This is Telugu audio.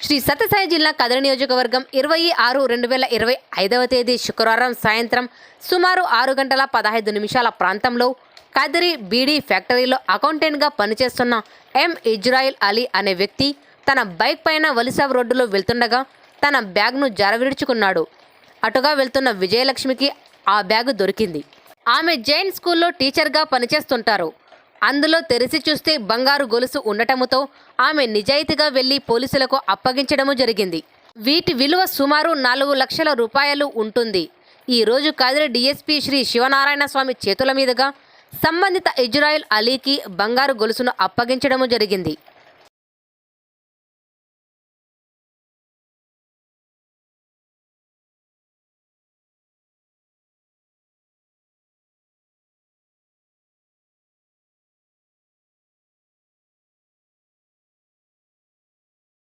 శ్రీ సత్యసాయి జిల్లా కదిరి నియోజకవర్గం 26/2025 తేదీ శుక్రవారం సాయంత్రం సుమారు 6:15 ప్రాంతంలో కదిరి బీడీ ఫ్యాక్టరీలో అకౌంటెంట్గా పనిచేస్తున్న ఎం ఇజ్రాయిల్ అలీ అనే వ్యక్తి తన బైక్ పైన వలిసాబ్ రోడ్డులో వెళ్తుండగా తన బ్యాగ్ను జారవిడుచుకున్నాడు. అటుగా వెళ్తున్న విజయలక్ష్మికి ఆ బ్యాగ్ దొరికింది. ఆమె జైన్ స్కూల్లో టీచర్గా పనిచేస్తుంటారు. అందులో తెరిచి చూస్తే బంగారు గొలుసు ఉండటముతో ఆమె నిజాయితీగా వెళ్లి పోలీసులకు అప్పగించడము జరిగింది. వీటి విలువ సుమారు 4 లక్షల రూపాయలు ఉంటుంది. ఈ రోజు కదిరి డీఎస్పీ శ్రీ శివనారాయణ స్వామి చేతుల మీదుగా సంబంధిత ఇజ్రాయిల్ అలీకి బంగారు గొలుసును అప్పగించడము జరిగింది.